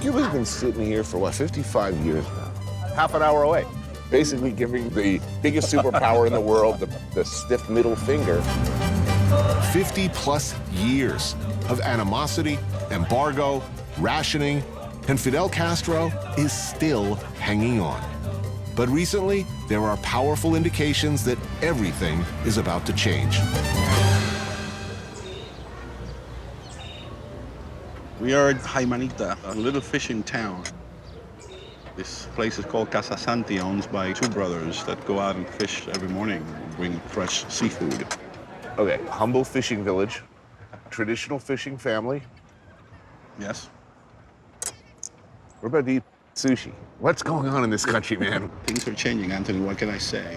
Cuba's been sitting here for, what, 55 years now? Half an hour away. Basically giving the biggest superpower in the world the stiff middle finger. 50-plus years of animosity, embargo, rationing, and Fidel Castro is still hanging on. But recently, there are powerful indications that everything is about to change. We are at Jaimanita, a little fishing town. This place is called Casa Santi, owned by two brothers that go out and fish every morning, bring fresh seafood. Okay, humble fishing village, traditional fishing family. Yes. We're about to eat sushi. What's going on in this country, man? Things are changing, Anthony. What can I say?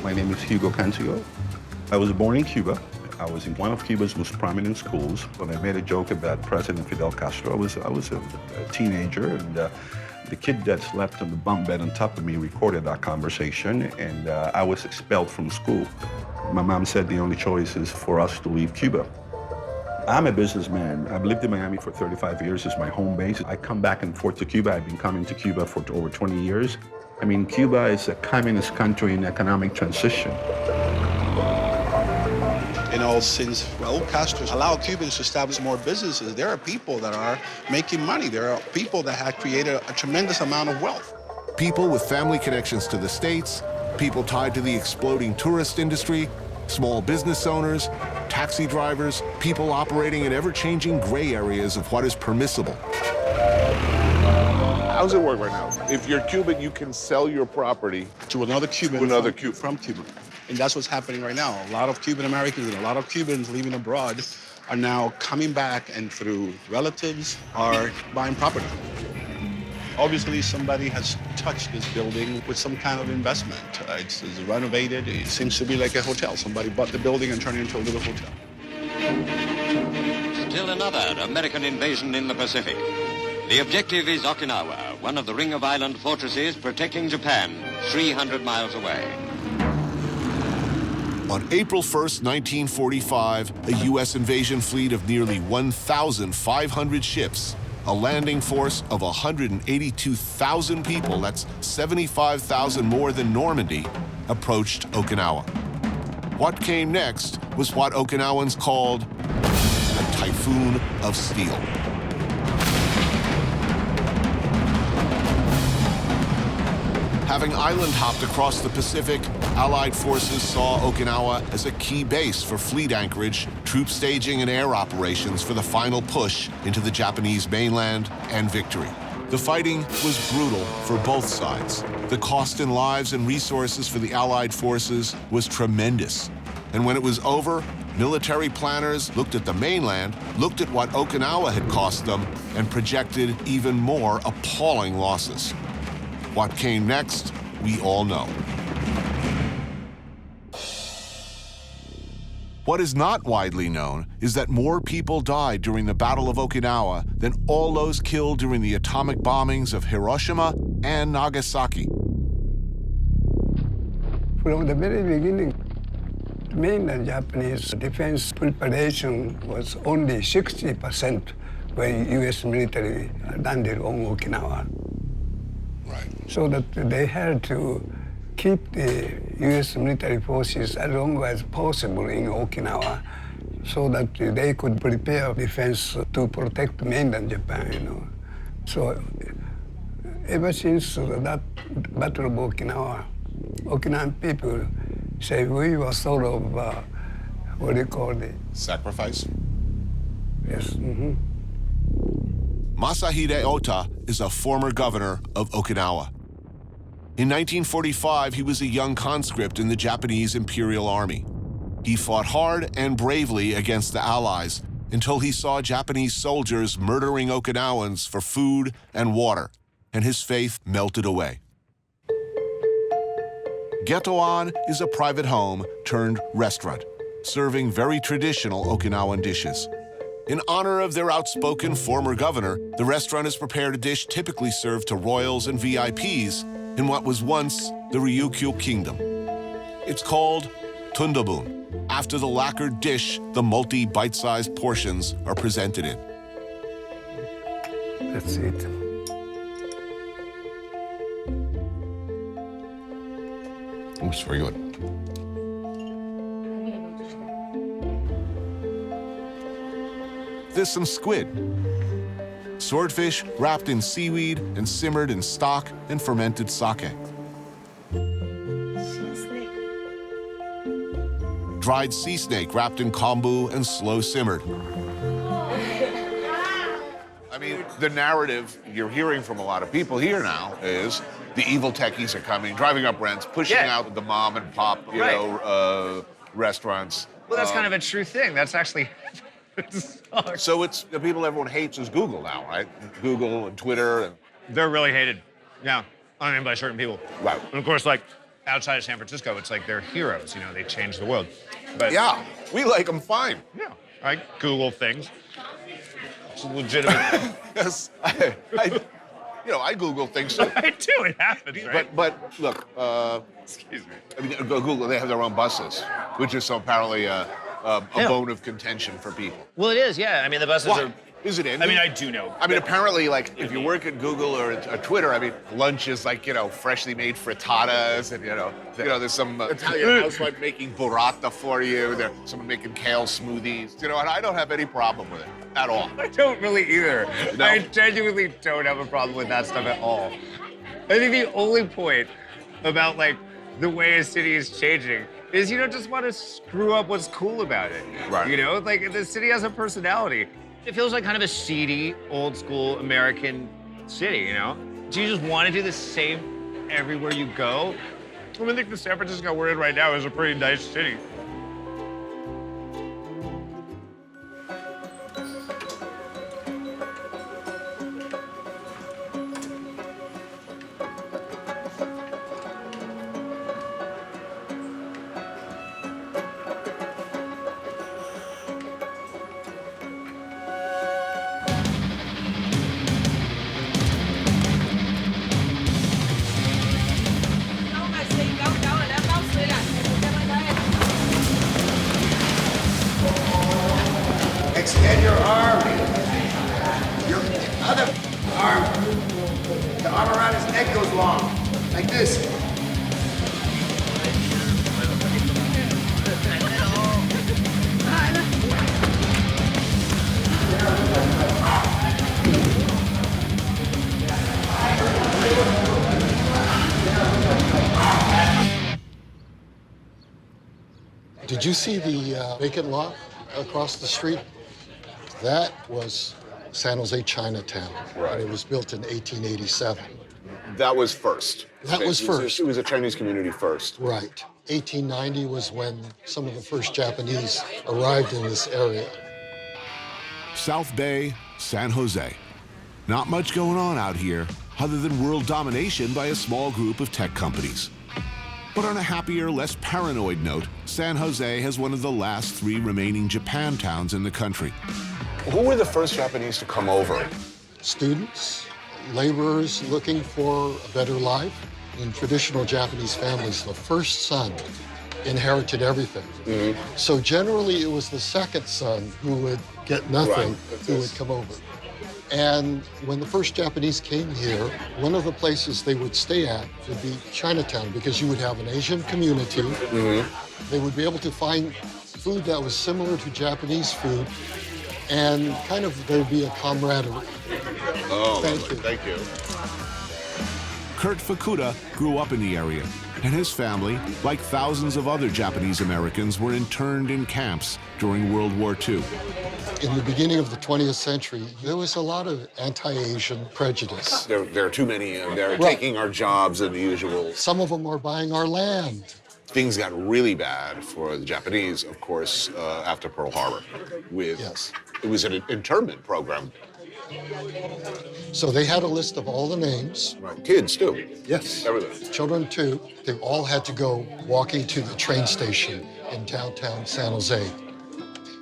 My name is Hugo Cancio. I was born in Cuba. I was in one of Cuba's most prominent schools. When I made a joke about President Fidel Castro, I was a teenager, and the kid that slept on the bunk bed on top of me recorded that conversation, and I was expelled from school. My mom said the only choice is for us to leave Cuba. I'm a businessman. I've lived in Miami for 35 years. It's my home base. I come back and forth to Cuba. I've been coming to Cuba for over 20 years. I mean, Cuba is a communist country in economic transition. You know, since Raul Castro allowed Cubans to establish more businesses, there are people that are making money. There are people that have created a tremendous amount of wealth. People with family connections to the States, people tied to the exploding tourist industry, small business owners, taxi drivers, people operating in ever-changing gray areas of what is permissible. How's it work right now? If you're Cuban, you can sell your property to another Cuban, from Cuba. And that's what's happening right now. A lot of Cuban Americans and a lot of Cubans living abroad are now coming back and through relatives are buying property. Obviously, somebody has touched this building with some kind of investment. It's renovated. It seems to be like a hotel. Somebody bought the building and turned it into a little hotel. Still another American invasion in the Pacific. The objective is Okinawa, one of the ring of island fortresses protecting Japan, 300 miles away. On April 1st, 1945, a U.S. invasion fleet of nearly 1,500 ships, a landing force of 182,000 people, that's 75,000 more than Normandy, approached Okinawa. What came next was what Okinawans called a typhoon of steel. Having island hopped across the Pacific, Allied forces saw Okinawa as a key base for fleet anchorage, troop staging, and air operations for the final push into the Japanese mainland and victory. The fighting was brutal for both sides. The cost in lives and resources for the Allied forces was tremendous. And when it was over, military planners looked at the mainland, looked at what Okinawa had cost them, and projected even more appalling losses. What came next, we all know. What is not widely known is that more people died during the Battle of Okinawa than all those killed during the atomic bombings of Hiroshima and Nagasaki. From the very beginning, mainland Japanese defense preparation was only 60% when U.S. military landed on Okinawa. Right. So that they had to keep the U.S. military forces as long as possible in Okinawa so that they could prepare defense to protect mainland Japan, you know. So ever since that Battle of Okinawa, Okinawan people say we were sort of, what do you call it? Sacrifice? Yes. Mm-hmm. Masahide Ota is a former governor of Okinawa. In 1945, he was a young conscript in the Japanese Imperial Army. He fought hard and bravely against the Allies until he saw Japanese soldiers murdering Okinawans for food and water, and his faith melted away. Getoan is a private home turned restaurant, serving very traditional Okinawan dishes. In honor of their outspoken former governor, the restaurant has prepared a dish typically served to royals and VIPs in what was once the Ryukyu Kingdom. It's called tundabun, after the lacquered dish the multi-bite-sized portions are presented in. That's it. It's very good. There's some squid. Swordfish wrapped in seaweed and simmered in stock and fermented sake. Dried sea snake wrapped in kombu and slow simmered. I mean, the narrative you're hearing from a lot of people here now is the evil techies are coming, driving up rents, pushing out the mom and pop, restaurants. Well, that's kind of a true thing. That's actually... So it's the people everyone hates is Google now, right? Google and Twitter and... They're really hated. Yeah. I mean, by certain people. Right. And of course, like, outside of San Francisco, it's like they're heroes, you know, they changed the world. But Yeah, we like them fine. yeah, I Google things. It's legitimate. Yes, I Google things too. I do, it happens, right? But look, Excuse me. I mean, go Google, they have their own buses, which is so apparently a bone of contention for people. Well, it is, yeah. I mean, the buses Why? are... Is it in? I mean, I do know. I mean, apparently, like, if you work at Google or at Twitter, I mean, lunch is like, freshly made frittatas and, there's some Italian housewife making burrata for you. There's someone making kale smoothies, and I don't have any problem with it at all. I don't really either. No? I genuinely don't have a problem with that stuff at all. I think the only point about, like, the way a city is changing is you don't just want to screw up what's cool about it. Right. Like, the city has a personality. It feels like kind of a seedy, old school American city, Do you just want to do the same everywhere you go? I mean, I think the San Francisco we're in right now is a pretty nice city. Extend your arm. Your other arm. The arm around his neck goes long. Like this. Did you see the vacant lot across the street? That was San Jose Chinatown. Right. And it was built in 1887. That was first. That was first. It was a Chinese community first. Right. 1890 was when some of the first Japanese arrived in this area. South Bay, San Jose. Not much going on out here other than world domination by a small group of tech companies. But on a happier, less paranoid note, San Jose has one of the last 3 remaining Japan towns in the country. Who were the first Japanese to come over? Students, laborers looking for a better life. In traditional Japanese families, the first son inherited everything. Mm-hmm. So generally, it was the second son who would get nothing, Right. who would come over. And when the first Japanese came here, one of the places they would stay at would be Chinatown, because you would have an Asian community. Mm-hmm. They would be able to find food that was similar to Japanese food, and kind of there'd be a camaraderie. Oh, Thank you. Thank you. Kurt Fukuda grew up in the area, and his family, like thousands of other Japanese Americans, were interned in camps during World War II. In the beginning of the 20th century, there was a lot of anti-Asian prejudice. There are too many. They're Right. taking our jobs and the usual. Some of them are buying our land. Things got really bad for the Japanese, of course, after Pearl Harbor. Yes. It was an internment program. So they had a list of all the names. Right. Kids, too. Yes. Everything. Children, too. They all had to go walking to the train station in downtown San Jose.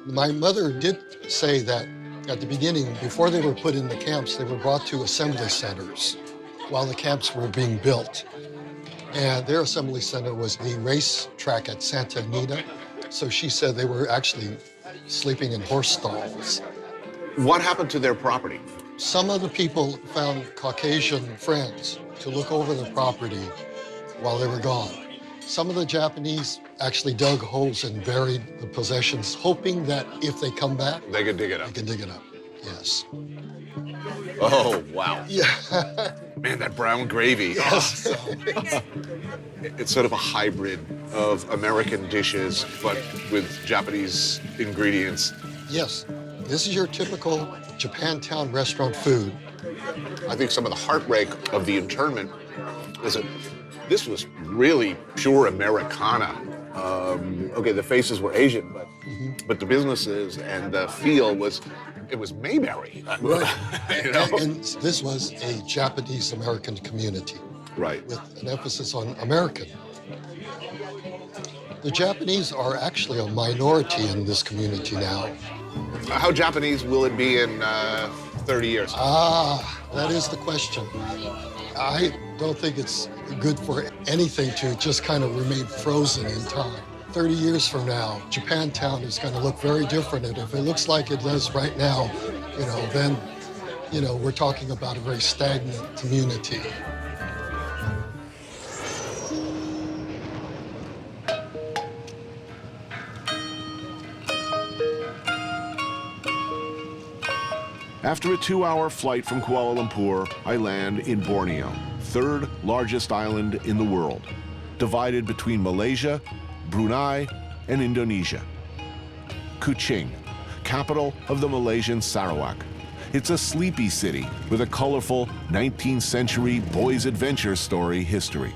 My mother did say that At the beginning, before they were put in the camps, they were brought to assembly centers while the camps were being built. And their assembly center was the race track at Santa Anita. So she said they were actually sleeping in horse stalls. What happened to their property? Some of the people found Caucasian friends to look over the property while they were gone. Some of the Japanese actually dug holes and buried the possessions, hoping that if they come back, They could dig it up. they can dig it up. Yes. Oh, wow. Yeah. Man, that brown gravy. Yes. It's sort of a hybrid of American dishes, but with Japanese ingredients. Yes. This is your typical Japantown restaurant food. I think some of the heartbreak of the internment is that this was really pure Americana. Okay, the faces were Asian, but the businesses and the feel was, it was Mayberry. Right. You know? And this was a Japanese-American community Right. with an emphasis on American. The Japanese are actually a minority in this community now. How Japanese will it be in 30 years? That is the question. I don't think it's good for anything to just kind of remain frozen in time. 30 years from now, Japantown is going to look very different. And if it looks like it does right now, then, we're talking about a very stagnant community. After a 2-hour flight from Kuala Lumpur, I land in Borneo, third largest island in the world, divided between Malaysia, Brunei, and Indonesia. Kuching, capital of the Malaysian Sarawak. It's a sleepy city with a colorful 19th century boys' adventure story history.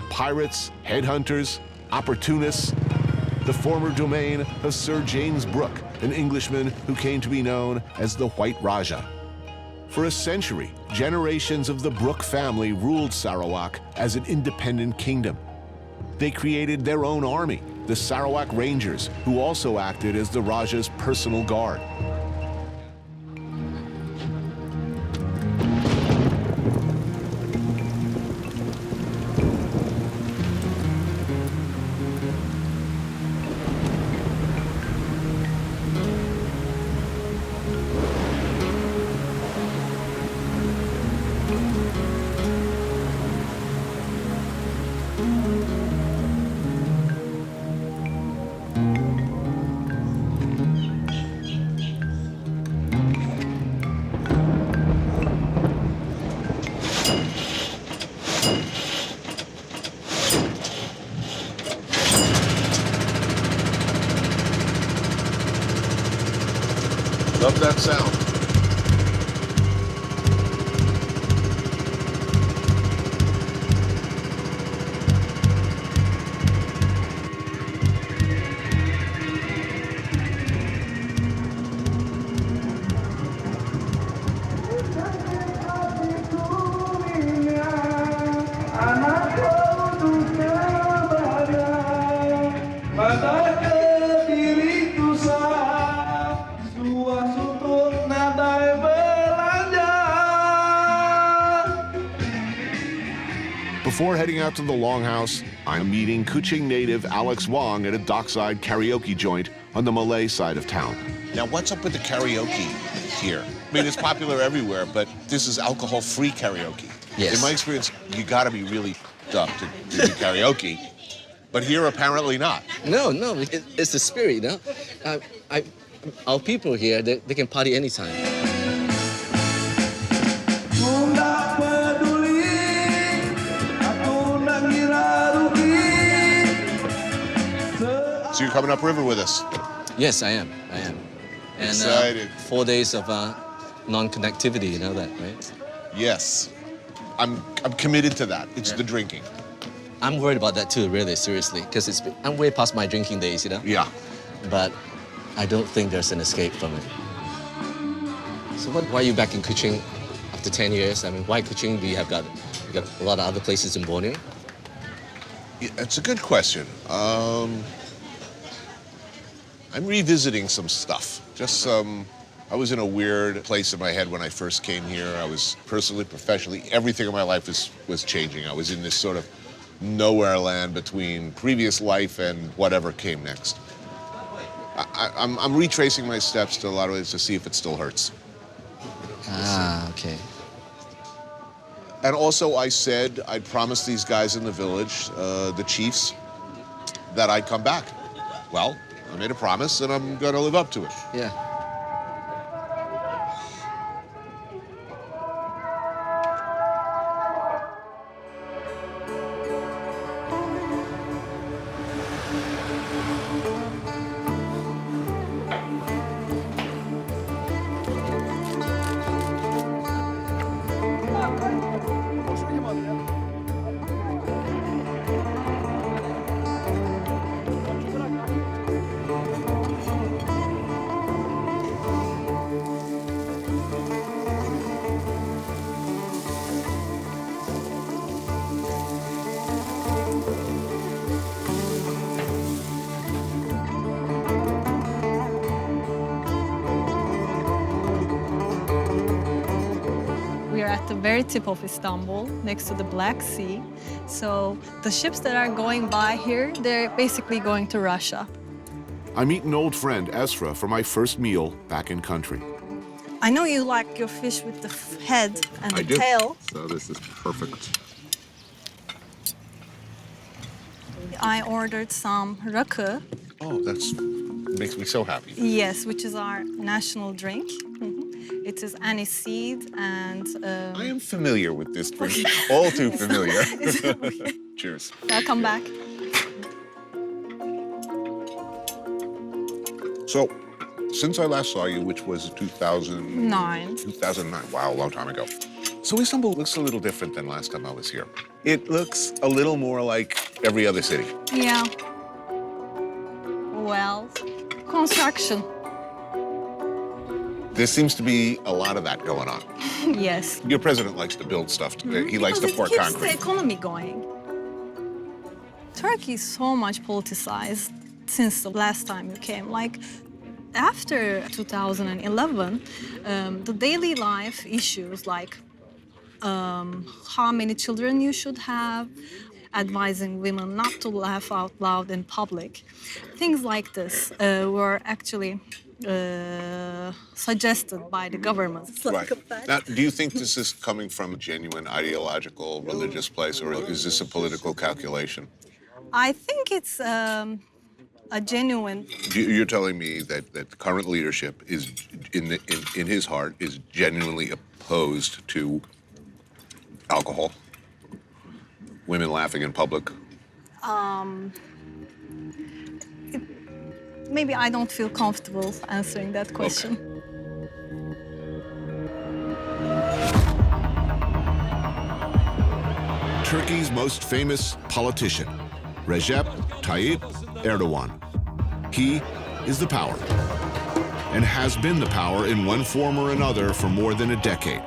Pirates, headhunters, opportunists, the former domain of Sir James Brooke, an Englishman who came to be known as the White Raja. For a century, generations of the Brooke family ruled Sarawak as an independent kingdom. They created their own army, the Sarawak Rangers, who also acted as the Raja's personal guard. Love that sound. Before heading out to the Longhouse, I'm meeting Kuching native Alex Wong at a dockside karaoke joint on the Malay side of town. Now, what's up with the karaoke here? I mean, it's popular everywhere, but this is alcohol-free karaoke. Yes. In my experience, you gotta be really dumb to do karaoke, but here apparently not. No, it's the spirit, our people here, they can party anytime. So you're coming upriver with us? Yes, I am. And Excited. 4 days of non-connectivity, you know that, right? Yes. I'm committed to that. It's the drinking. I'm worried about that too, really, seriously, because I'm way past my drinking days, Yeah. But I don't think there's an escape from it. So why are you back in Kuching after 10 years? I mean, why Kuching? You got a lot of other places in Borneo? Yeah, it's a good question. I'm revisiting some stuff. Just some I was in a weird place in my head when I first came here. I was personally, professionally, everything in my life was changing. I was in this sort of nowhere land between previous life and whatever came next. I'm retracing my steps to a lot of ways to see if it still hurts. Ah, okay. And also I promised these guys in the village, the chiefs, that I'd come back. Well, I made a promise and I'm gonna live up to it. Yeah. We are at the very tip of Istanbul, next to the Black Sea. So the ships that are going by here, they're basically going to Russia. I meet an old friend, Esra, for my first meal back in country. I know you like your fish with the head and the tail. So this is perfect. I ordered some rakı. Oh, that's makes me so happy. Yes, which is our national drink. It is aniseed and... I am familiar with this drink, all too familiar. Okay. Cheers. Welcome back. So, since I last saw you, which was 2009. 2009, wow, a long time ago. So Istanbul looks a little different than last time I was here. It looks a little more like every other city. Yeah. Well, construction. There seems to be a lot of that going on. Yes. Your president likes to build stuff. He likes to pour Because it keeps concrete. the economy going. Turkey is so much politicized since the last time you came. Like, after 2011, the daily life issues like how many children you should have, advising women not to laugh out loud in public, things like this were actually suggested by the government. Right. Now, do you think this is coming from a genuine ideological, religious place, or is this a political calculation? I think it's a genuine... You're telling me that the current leadership is, in his heart, is genuinely opposed to alcohol, women laughing in public? Maybe I don't feel comfortable answering that question. Okay. Turkey's most famous politician, Recep Tayyip Erdogan. He is the power, and has been the power in one form or another for more than a decade.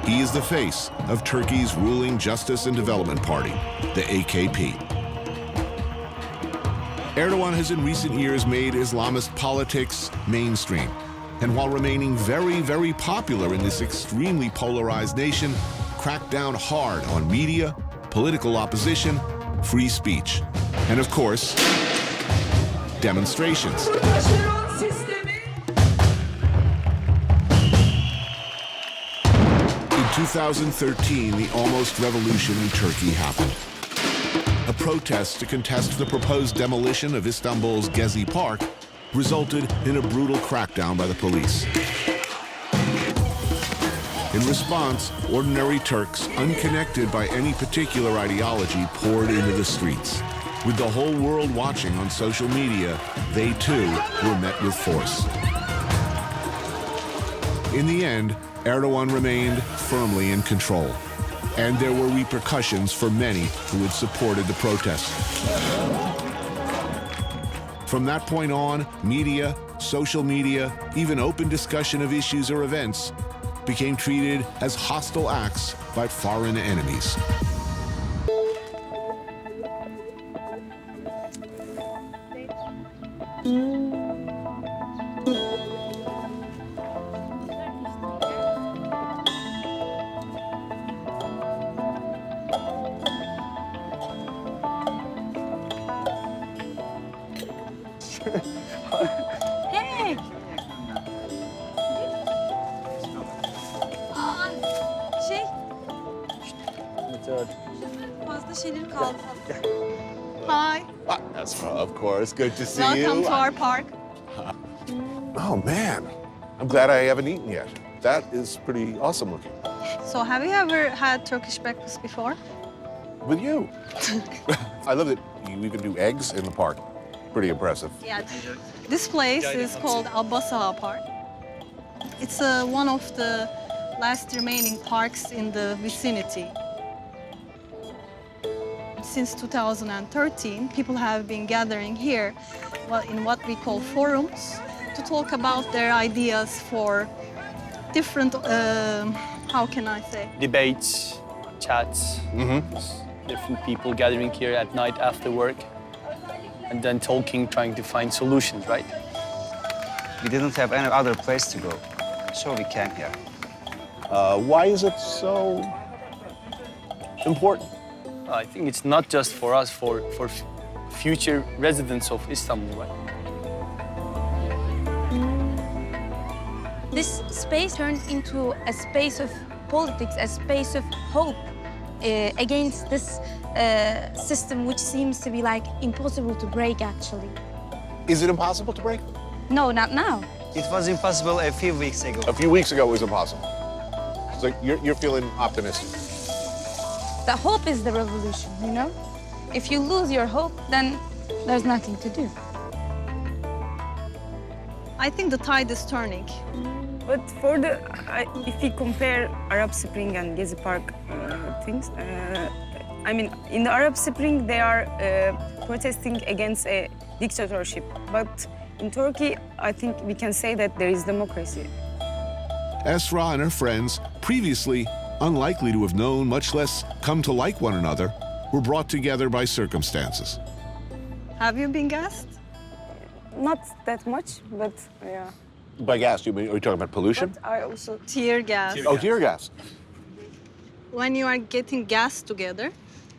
He is the face of Turkey's ruling Justice and Development Party, the AKP. Erdogan has in recent years made Islamist politics mainstream, and while remaining very, very popular in this extremely polarized nation, cracked down hard on media, political opposition, free speech, and of course, demonstrations. In 2013, the almost revolution in Turkey happened. A protest to contest the proposed demolition of Istanbul's Gezi Park resulted in a brutal crackdown by the police. In response, ordinary Turks, unconnected by any particular ideology, poured into the streets. With the whole world watching on social media, they too were met with force. In the end, Erdogan remained firmly in control, and there were repercussions for many who had supported the protest. From that point on, media, social media, even open discussion of issues or events became treated as hostile acts by foreign enemies. şeyleri kaldı. Hi. That's of course. Good to see Welcome you. to our park. Oh man, I'm glad I haven't eaten yet. That is pretty awesome looking. So have you ever had Turkish breakfast before? With you. I love that you even do eggs in the park. Pretty impressive. Yeah. This place is called Abbasala Park. It's one of the last remaining parks in the vicinity. Since 2013, people have been gathering here in what we call forums to talk about their ideas for different, how can I say? Debates, chats, different people gathering here at night after work and then talking, trying to find solutions, right? We didn't have any other place to go, so we came here. Why is it so important? I think it's not just for us, for future residents of Istanbul, right? This space turned into a space of politics, a space of hope against this system, which seems to be like impossible to break, actually. Is it impossible to break? No, not now. It was impossible a few weeks ago. A few weeks ago it was impossible. So you're feeling optimistic. The hope is the revolution, you know? If you lose your hope, then there's nothing to do. I think the tide is turning. But for the, if we compare Arab Spring and Gezi Park things, I mean, in the Arab Spring, they are protesting against a dictatorship. But in Turkey, I think we can say that there is democracy. Esra and her friends, previously unlikely to have known, much less come to like one another, were brought together by circumstances. Have you been gassed? Not that much, but yeah. By gas, are you talking about pollution? But I also... Tear gas. Oh, tear gas. When you are getting gas together,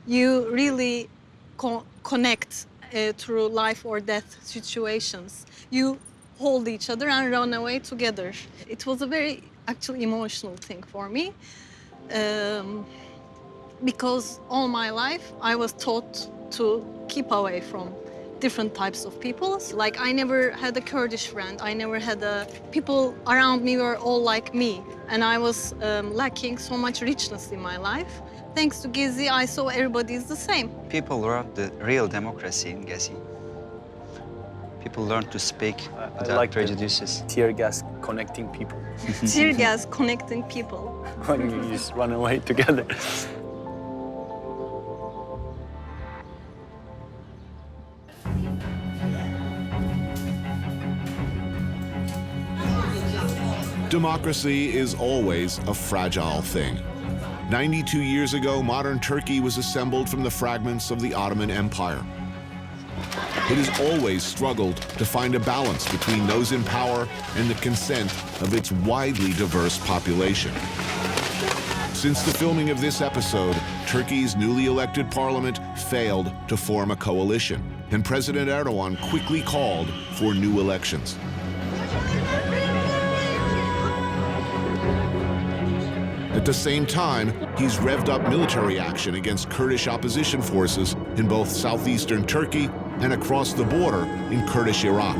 you really connect through life or death situations. You hold each other and run away together. It was a very actually emotional thing for me because all my life I was taught to keep away from different types of people. Like I never had a Kurdish friend. I never had people around me were all like me. And I was lacking so much richness in my life. Thanks to Gezi, I saw everybody is the same. People learned the real democracy in Gezi. People learned to speak without prejudices. Tear gas connecting people. Tear gas connecting people. When you just run away together. Democracy is always a fragile thing. 92 years ago, modern Turkey was assembled from the fragments of the Ottoman Empire. It has always struggled to find a balance between those in power and the consent of its widely diverse population. Since the filming of this episode, Turkey's newly elected parliament failed to form a coalition, and President Erdogan quickly called for new elections. At the same time, he's revved up military action against Kurdish opposition forces in both southeastern Turkey and across the border in Kurdish Iraq.